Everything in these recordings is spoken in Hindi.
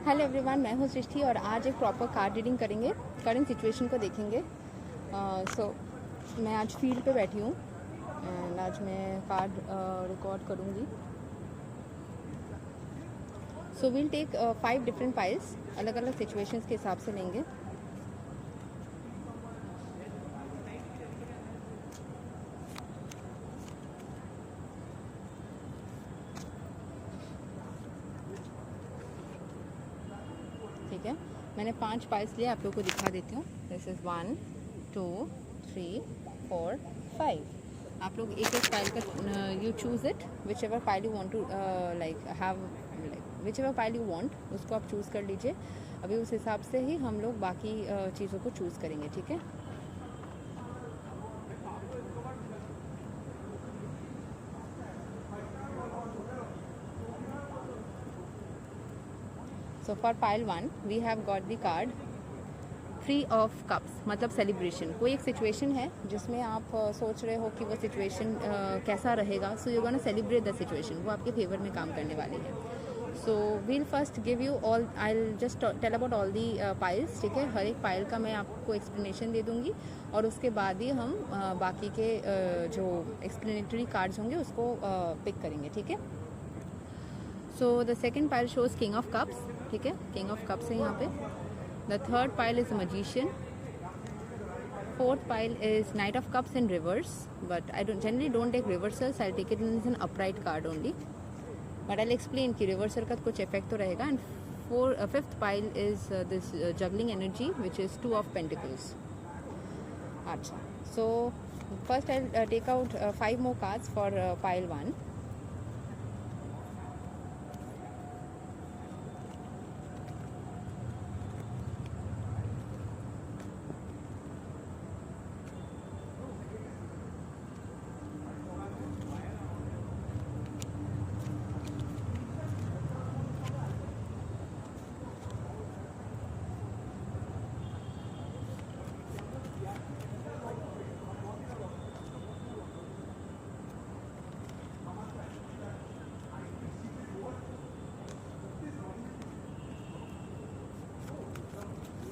हेलो एवरीवन, मैं हूँ सृष्टि और आज एक प्रॉपर कार्ड रीडिंग करेंगे। करंट सिचुएशन को देखेंगे। मैं आज फील्ड पे बैठी हूँ एंड आज मैं कार्ड रिकॉर्ड करूँगी। So we'll take 5 different piles, अलग अलग सिचुएशंस के हिसाब से लेंगे। ठीक है, मैंने 5 पाइल्स लिए, आप लोगों को दिखा देती हूँ। This is 1 2 3 4 5। आप लोग एक एक पाइल का you choose it, whichever pile you want to like have, whichever pile you want उसको आप चूज़ कर लीजिए। अभी उस हिसाब से ही हम लोग बाकी चीज़ों को चूज़ करेंगे। ठीक है, so for pile 1 we have got the card three of cups, मतलब सेलिब्रेशन। कोई एक सिचुएशन है जिसमें आप सोच रहे हो कि वो सिचुएशन कैसा रहेगा, so you gonna celebrate the situation, वो आपके फेवर में काम करने वाली है। So we'll first give you all, I will just tell about all the piles. ठीक है, हर एक पाइल का मैं आपको एक्सप्लेनेशन दे दूंगी और उसके बाद ही हम बाकी के जो एक्सप्लेनेटरी कार्ड्स होंगे उसको पिक करेंगे। ठीक है, so the second pile shows king of cups. ठीक है, किंग ऑफ कप्स है यहाँ पे। The third pile is a magician. Fourth pile is knight of cups in reverse, but I generally don't take reversals. I'll take it as an upright card only. But I'll explain कि reversal का कुछ effect तो रहेगा. And fifth pile is this juggling energy, which is 2 of pentacles. अच्छा, so first I'll take out 5 more cards for pile 1.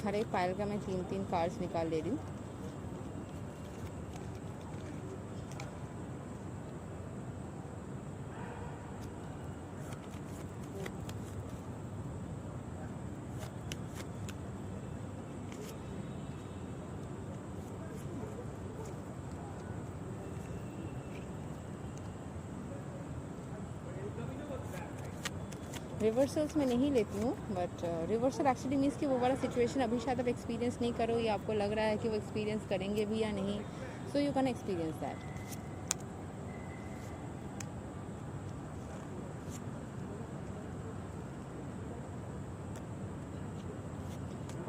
हर एक पाइल का मैं 3-3 कार्ड्स निकाल ले रही हूँ। रिवर्सल्स में नहीं लेती हूँ, बट रिवर्सल एक्चुअली मीन्स कि वो वाला सिचुएशन अभी शायद आप एक्सपीरियंस नहीं करो या आपको लग रहा है कि वो एक्सपीरियंस करेंगे भी या नहीं, so you can experience that.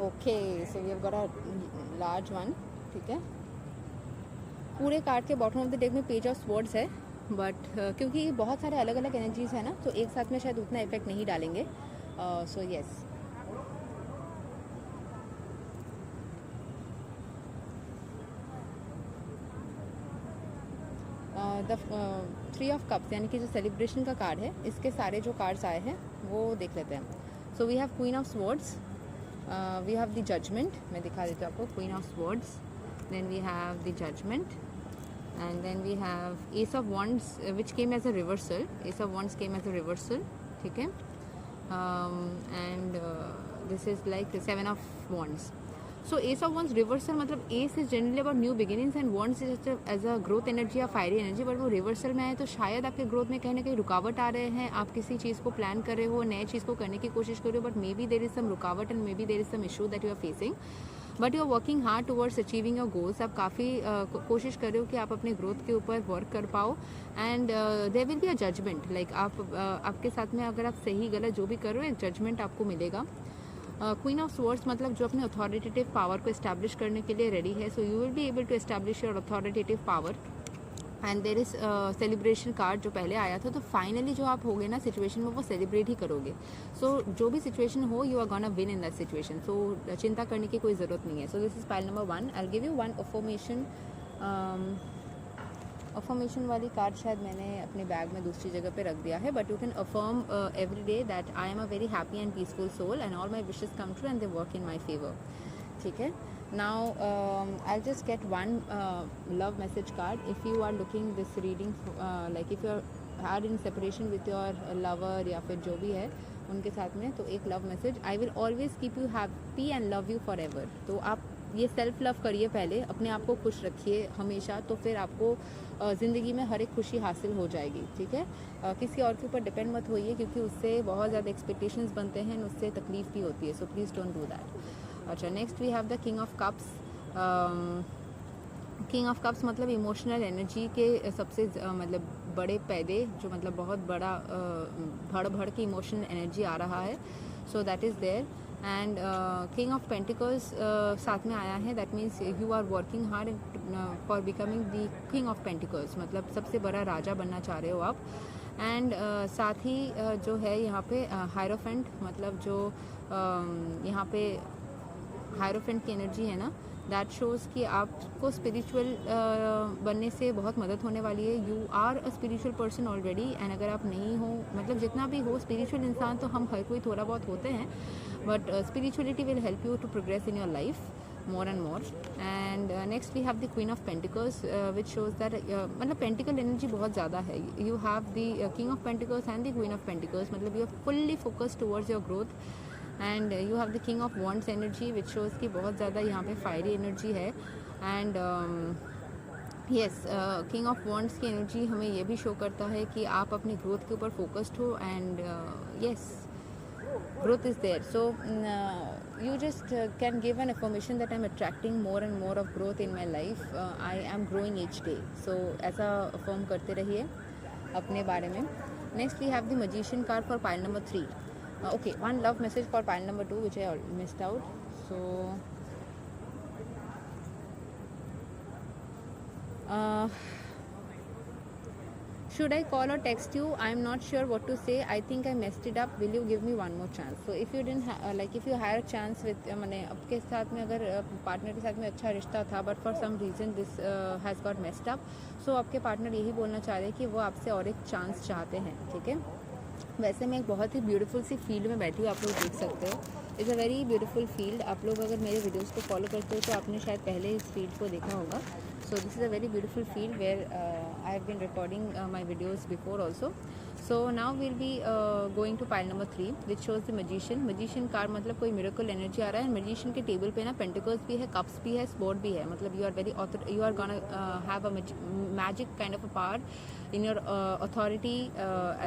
Okay, so we have got a large one. ठीक है, पूरे कार्ड के बॉटम ऑफ द डेक में पेज ऑफ स्वर्ड्स है, बट क्योंकि बहुत सारे अलग अलग एनर्जीज है ना, तो एक साथ में शायद उतना इफेक्ट नहीं डालेंगे। So yes, the 3 of cups यानी कि जो सेलिब्रेशन का कार्ड है, इसके सारे जो कार्ड्स आए हैं वो देख लेते हैं। So we have queen of swords, we have the judgement, मैं दिखा देती हूँ आपको। Queen of swords, then we have the judgement, and then we have ace of wands which came as a reversal. Ace of wands came as a reversal. ठीक है, and this is like 7 of wands. So ace of wands reversal मतलब ace is generally about new beginnings and wands is as a growth energy या fiery energy, but वो reversal में है तो शायद आपके growth में कहीं ना कहीं रुकावट आ रहे हैं। आप किसी चीज़ को प्लान कर रहे हो, नए चीज़ को करने की कोशिश कर रहे हो, but maybe there is some रुकावट and maybe there is some issue that you are facing. But you are working hard towards achieving your goals. आप काफ़ी कोशिश कर रहे हो कि आप अपने ग्रोथ के ऊपर वर्क कर पाओ, and there will be a judgement. Like आपके साथ में अगर आप सही गलत जो भी कर रहे हो, एक जजमेंट आपको मिलेगा। क्वीन ऑफ स्वर्ड्स मतलब जो अपने अथॉरिटेटिव पावर को इस्टेब्लिश करने के लिए रेडी है, so you will be able to establish your authoritative power. And there is celebration card जो पहले आया था, तो फाइनली जो आप होगे ना सिचुएशन में, वो सेलिब्रेट ही करोगे। सो जो भी सिचुएशन हो, you are gonna win in that situation, so चिंता करने की कोई ज़रूरत नहीं है। So this is pile number 1। I will give you 1 affirmation affirmation वाली कार्ड शायद मैंने अपने बैग में दूसरी जगह पे रख दिया है, but you can affirm every day that I am a very happy and peaceful soul and all my wishes come true and they work in my favour. ठीक है. Now I'll just get one love message card. If you are looking this reading like if you are in separation with your lover या फिर जो भी है उनके साथ में, तो एक love message. I will always keep you happy and love you for ever. तो आप ये सेल्फ लव करिए पहले, अपने आप को खुश रखिए हमेशा, तो फिर आपको ज़िंदगी में हर एक खुशी हासिल हो जाएगी. ठीक है. किसी और के ऊपर डिपेंड मत होइए, क्योंकि उससे बहुत ज़्यादा एक्सपेक्टेशंस बनते हैं और उससे तकलीफ भी होती है. So please don't do that. अच्छा, next we have the king of cups. King of cups मतलब इमोशनल एनर्जी के सबसे मतलब बड़े पैदे, जो मतलब बहुत बड़ा भड़ भड़ की इमोशनल एनर्जी आ रहा है. So that is there. And king of pentacles साथ में आया है. That means you are working hard for becoming the king of pentacles, मतलब सबसे बड़ा राजा बनना चाह रहे हो आप. एंड साथ ही जो है यहाँ पे हायरोफेंट, मतलब जो यहाँ पे हायरोफेंट की एनर्जी है ना, दैट शोज़ कि आपको स्पिरिचुअल बनने से बहुत मदद होने वाली है. You are a spiritual person already. And अगर आप नहीं हो, मतलब जितना भी हो स्पिरिचुअल इंसान, तो हम हर कोई थोड़ा बहुत होते हैं, but spirituality will help you to progress in your life more and more. And next we have the queen of pentacles, which shows that मतलब pentacle energy बहुत ज़्यादा है. You have the king of pentacles and the queen of pentacles, मतलब you are fully focused towards your growth. And you have the king of wands energy, which shows कि बहुत ज़्यादा यहाँ पे fiery energy है. And yes, king of wands की energy हमें ये भी शो करता है कि आप अपनी growth के ऊपर focused हो. And yes, growth is there. So you just can give an affirmation that I'm attracting more and more of growth in my life. I am growing each day. So ऐसा affirm करते रहिए अपने बारे में. Next we have the magician card for pile number 3. Okay, one love message for pile number 2, which I missed out. So should I call or text you? I'm not sure what to say. I think I messed it up. Will you give me one more chance? So if you didn't like if you had a chance with मैंने आपके साथ में अगर पार्टनर के साथ में अच्छा रिश्ता था, but for some reason this has got messed up. So आपके पार्टनर यही बोलना चाह रहे हैं कि वो आपसे और एक चांस चाहते हैं. ठीक है. वैसे मैं एक बहुत ही ब्यूटीफुल सी फील्ड में बैठी हूँ, आप लोग देख सकते हो. It's a very beautiful field. आप लोग अगर मेरे वीडियोस को फॉलो करते हो तो आपने शायद पहले इस फील्ड को देखा होगा. So this is a very beautiful field where I have been recording my videos before also. So now we'll be going to pile number 3, which shows the magician. Magician card मतलब कोई miracle energy आ रहा है. magician के टेबल पे ना pentacles भी है, cups भी है, sword भी है. मतलब you are gonna have a magic kind of a power in your authority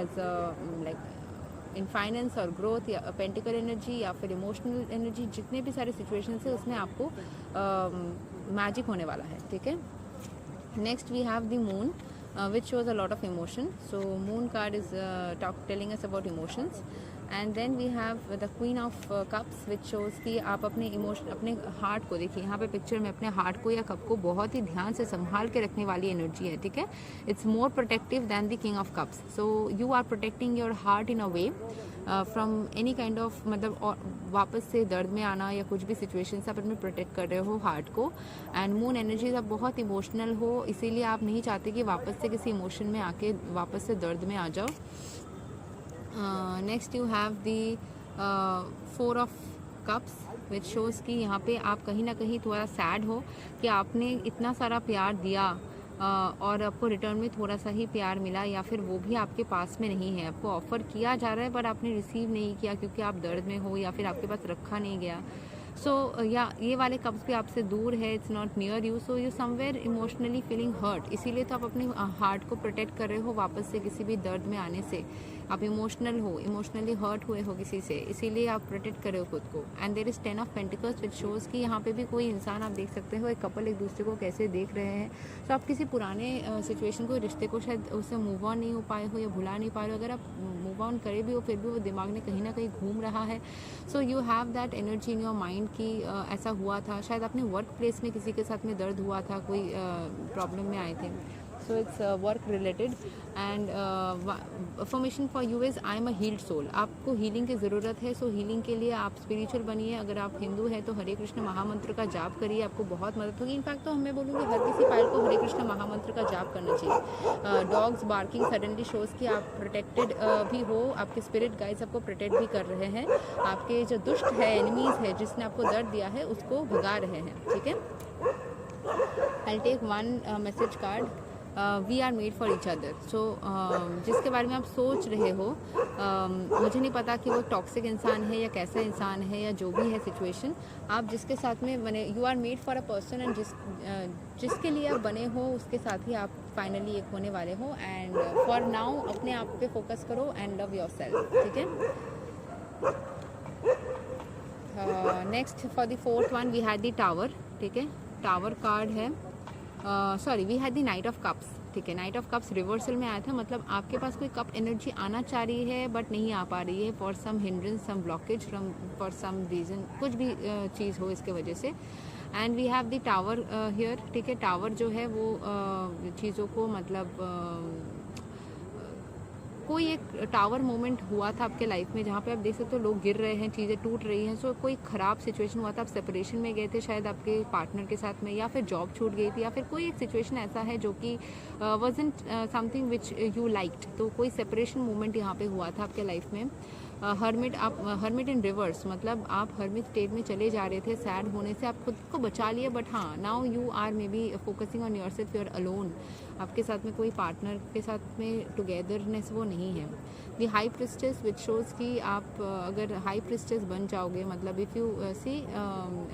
as a like in finance और ग्रोथ या पेंटिकल एनर्जी या फिर इमोशनल एनर्जी, जितने भी सारे सिचुएशंस है उसमें आपको मैजिक होने वाला है. ठीक है. Next we have the moon, which shows a lot of emotion. So moon card is telling us about emotions. And then we have the queen of cups, which shows कि आप अपने इमोशन, अपने हार्ट को देखिए. यहाँ पे पिक्चर में अपने हार्ट को या कप को बहुत ही ध्यान से संभाल के रखने वाली एनर्जी है. ठीक है. It's more protective than the king of cups. So you are protecting your heart in a way from any kind of, मतलब वापस से दर्द में आना या कुछ भी सिचुएशन से आप अपने प्रोटेक्ट कर रहे हो हार्ट को. एंड मून एनर्जी आप बहुत इमोशनल हो, इसीलिए आप नहीं चाहते कि वापस से किसी इमोशन में आके वापस से दर्द में आ जाओ. Next you have the 4 of cups, which shows कि यहाँ पे आप कहीं ना कहीं थोड़ा सैड हो कि आपने इतना सारा प्यार दिया और आपको रिटर्न में थोड़ा सा ही प्यार मिला, या फिर वो भी आपके पास में नहीं है. आपको ऑफ़र किया जा रहा है पर आपने रिसीव नहीं किया क्योंकि आप दर्द में हो या फिर आपके पास रखा नहीं गया. सो या ये वाले कप्स भी आपसे दूर है, it's not near you. So you somewhere emotionally feeling hurt, इसीलिए तो आप अपने हार्ट को प्रोटेक्ट कर रहे हो वापस से किसी भी दर्द में आने से. आप इमोशनल हो, इमोशनली हर्ट हुए हो किसी से, इसीलिए आप प्रोटेक्ट कर रहे हो खुद को. And there is 10 of pentacles, which shows कि यहाँ पे भी कोई इंसान आप देख सकते हो, एक कपल एक दूसरे को कैसे देख रहे हैं. तो आप किसी पुराने सिचुएशन को, रिश्ते को शायद उससे मूव ऑन नहीं हो पाए हो या भुला नहीं पा रहे हो. अगर आप मूव ऑन करे भी हो फिर भी वो दिमाग में कहीं ना कहीं घूम रहा है. So you have that energy in your mind कि ऐसा हुआ था, शायद अपने वर्क प्लेस में किसी के साथ में दर्द हुआ था, कोई प्रॉब्लम में आए थे. so it's work related and affirmation for you is I am a healed soul. आपको हीलिंग की ज़रूरत है, सो हीलिंग के लिए आप स्पिरिचुअल बनिए. अगर आप हिंदू हैं तो हरे कृष्ण महामंत्र का जाप करिए, आपको बहुत मदद होगी. इनफैक्ट तो मैं बोलूँगी हर किसी पायल को हरे कृष्ण महामंत्र का जाप करना चाहिए. डॉग्स बार्किंग सडनली शोज़ कि आप प्रोटेक्टेड भी हो, आपके स्पिरिट गाइड्स आपको प्रोटेक्ट भी कर रहे हैं, आपके जो दुष्ट है, एनिमीज़ है, जिसने आपको दर्द दिया है उसको भगा रहे हैं. ठीक है. I'll take one message card. We are made for each other. So जिसके बारे में आप सोच रहे हो, मुझे नहीं पता कि वो टॉक्सिक इंसान है या कैसा इंसान है या जो भी है सिचुएशन, आप जिसके साथ में बने, you are made for a person and जिसके लिए आप बने हो उसके साथ ही आप फाइनली एक होने वाले हो. एंड फॉर नाउ अपने आप पे फोकस करो एंड लव योर सेल्फ. ठीक है. Next for the fourth one we had the tower. ठीक है. टावर कार्ड है. Sorry, we had the knight of cups. ठीक है. नाइट ऑफ कप्स रिवर्सल में आया था, मतलब आपके पास कोई कप एनर्जी आना चाह रही है बट नहीं आ पा रही है for some hindrance, some blockage, from for some reason, कुछ भी चीज़ हो इसके वजह से. And we have the tower here. ठीक है. टावर जो है वो चीज़ों को मतलब कोई एक टावर मोमेंट हुआ था आपके लाइफ में जहाँ पे आप देख सकते हो लोग गिर रहे हैं, चीज़ें टूट रही हैं. सो कोई ख़राब सिचुएशन हुआ था, आप सेपरेशन में गए थे शायद आपके पार्टनर के साथ में, या फिर जॉब छूट गई थी, या फिर कोई एक सिचुएशन ऐसा है जो कि wasn't something which you liked. तो कोई सेपरेशन मोमेंट यहाँ पे हुआ था आपके लाइफ में. हर्मिट, आप हर्मिट इन रिवर्स, मतलब आप हर्मिट स्टेट में चले जा रहे थे, सैड होने से आप खुद को बचा लिए. बट हाँ, now you are maybe focusing on yourself, you are alone. आपके साथ में कोई पार्टनर के साथ में टुगेदरनेस वो नहीं है. The high priestess which shows कि आप अगर हाई प्रिस्टेस बन जाओगे, मतलब if you see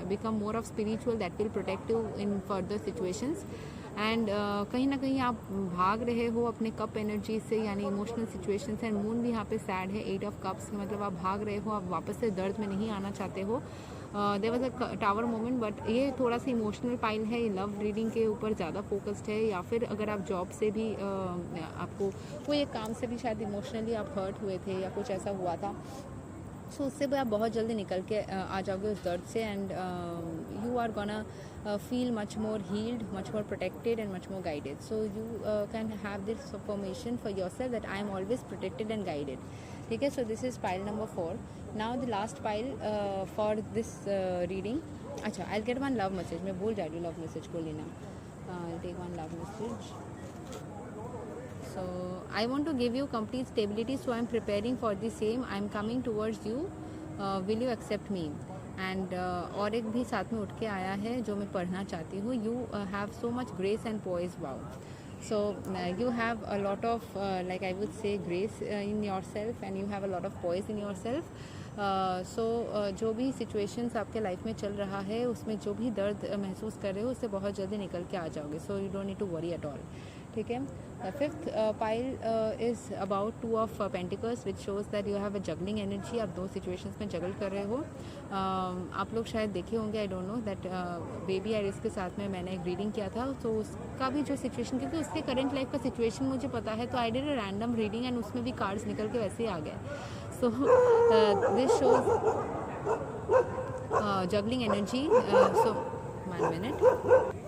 become more of spiritual, that will protect you in further situations. And कहीं ना कहीं आप भाग रहे हो अपने कप एनर्जी से, यानी इमोशनल सिचुएशन से. एंड मून भी यहाँ पे सैड है, 8 ऑफ कप्स, मतलब आप भाग रहे हो, आप वापस से दर्द में नहीं आना चाहते हो. There was a tower moment, but ये थोड़ा सा इमोशनल पाइल है, लव रीडिंग के ऊपर ज़्यादा फोकस्ड है. या फिर अगर आप जॉब से भी आपको कोई एक काम से भी शायद इमोशनली आप हर्ट हुए थे या कुछ ऐसा हुआ था, सो उससे भी आप बहुत जल्दी निकल के आ जाओगे उस दर्द से. And you are gonna feel much more healed, much more protected and much more guided. So you can have this affirmation for yourself that I am always protected and guided. ठीक है. So this is pile number 4. Now the last pile for this reading. अच्छा, I'll get one love message. मैं भूल जा रही हूँ love message को लेना. I'll take one love message. So I want to give you complete stability, so I'm preparing for the same. I'm coming towards you. Will you accept me? And और एक भी साथ में उठ के आया है जो मैं पढ़ना चाहती हूँ. You have so much grace and poise. Wow. So you have a lot of like I would say grace in yourself and you have a lot of poise in yourself. So जो भी सिचुएशंस आपके लाइफ में चल रहा है उसमें जो भी दर्द महसूस कर रहे हो उससे बहुत जल्दी निकल के आ जाओगे. So you don't need to worry at all. ठीक है. Fifth pile is about 2 of pentacles which shows that you have a juggling energy. आप 2 सिचुएशंस में जगल कर रहे हो. आप लोग शायद देखे होंगे, I don't know, that baby iris के साथ में मैंने एक रीडिंग किया था. तो उसका भी जो सिचुएशन, क्योंकि उसके करंट लाइफ का सिचुएशन मुझे पता है, तो I did a random reading and उसमें भी कार्ड्स निकल के वैसे ही आ गए. So this shows juggling energy. So 1 minute.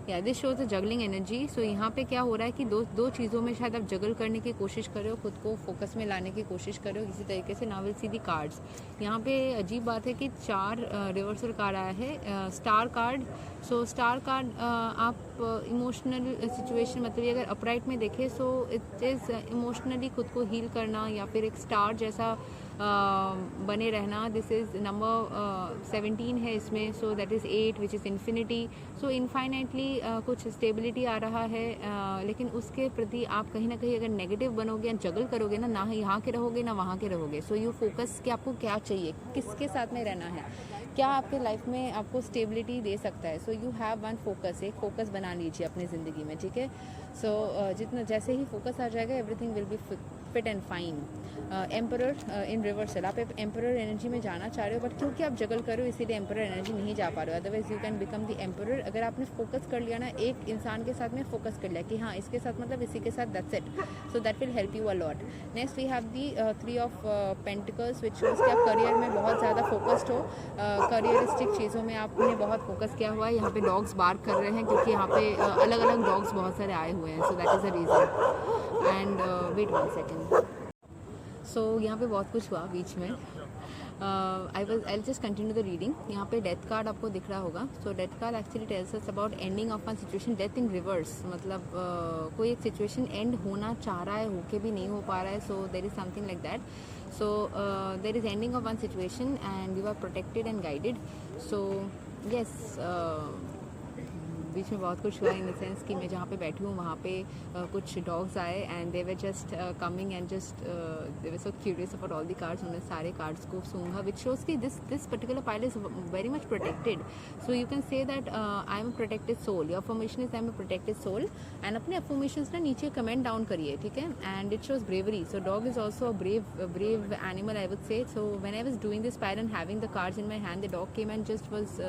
या this shows the juggling energy. So यहाँ पे क्या हो रहा है कि दो चीज़ों में शायद आप जगल करने की कोशिश कर रहे हो, खुद को फोकस में लाने की कोशिश कर रहे हो किसी तरीके से. Now will see the cards. यहाँ पे अजीब बात है कि 4 रिवर्सल कार्ड आया है. Star card. So star card आप इमोशनल सिचुएशन, मतलब ये अगर अपराइट में देखें सो इट इज़ इमोशनली खुद को हील करना या फिर एक स्टार जैसा बने रहना. दिस इज़ नंबर 17 है इसमें. सो that is 8 which is infinity. So infinitely कुछ स्टेबिलिटी आ रहा है, लेकिन उसके प्रति आप कहीं ना कहीं अगर नेगेटिव बनोगे, जगल करोगे ना यहाँ के रहोगे ना वहाँ के रहोगे. सो यू फोकस कि आपको क्या चाहिए, किसके साथ में रहना है, क्या आपके लाइफ में आपको स्टेबिलिटी दे सकता है. So you have one focus, एक फोकस बना लीजिए अपनी ज़िंदगी में. ठीक है. सो जितना जैसे ही फोकस आ जाएगा everything will be fit and fine. Emperor in reversal, आप एम्परर एनर्जी में जाना चाह रहे हो, बट क्योंकि आप जगल कर रहे हो इसीलिए एम्परर एनर्जी नहीं जा पा रहे हो। Otherwise you can become the emperor. अगर आपने फोकस कर लिया ना एक इंसान के साथ में, फोकस कर लिया कि हाँ इसके साथ मतलब इसी के साथ, that's it, so that will help you a lot. Next we have the 3 of pentacles which shows कि आप करियर में बहुत ज़्यादा फोकस्ड हो, करियरिस्टिक चीज़ों में आपने बहुत फोकस किया हुआ है। यहाँ पे डॉग्स बार्क कर रहे हैं क्योंकि यहाँ पे अलग अलग डॉग्स बहुत सारे आए हुए हैं, so that is the reason. And wait 1 second. So यहाँ पे बहुत कुछ हुआ बीच में। I just continue the reading. यहाँ पे डेथ कार्ड आपको दिख रहा होगा। So death card actually tells us about ending of one situation, death in reverse, मतलब कोई एक सिचुएशन एंड होना चाह रहा है, होके भी नहीं हो पा रहा है, so there is something like that. So there is ending of one situation and you are protected and guided. So yes, बीच में बहुत कुछ हुआ इन द सेंस कि मैं जहाँ पे बैठी हूँ वहाँ पे कुछ डॉग्स आए and they were just coming and just they were so curious about all the cards. उन्होंने सारे कार्ड्स को सूंघा, विच शोज़ कि this particular pile is very much protected. So you can say that I am a protected soul, your affirmation is I am a protected soul. And अपने अफर्मेशंस ना नीचे कमेंट डाउन करिए, ठीक है। And it shows bravery, so dog is also a brave animal, I would say. So when I was doing this pile and having the cards in my hand, the dog came and just was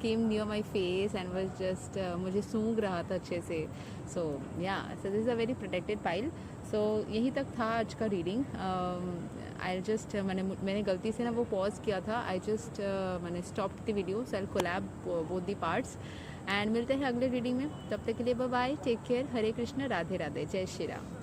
came near my face and was just मुझे सूंघ रहा था अच्छे से। So yeah, so this is a very protected pile. So यहीं तक था आज का रीडिंग। आई जस्ट मैंने गलती से ना वो पॉज किया था। आई जस्ट मैंने stop the video, so I collab both the parts. And मिलते हैं अगले रीडिंग में, तब तक के लिए bye bye, take care, Hare Krishna, Radhe Radhe, जय श्री राम।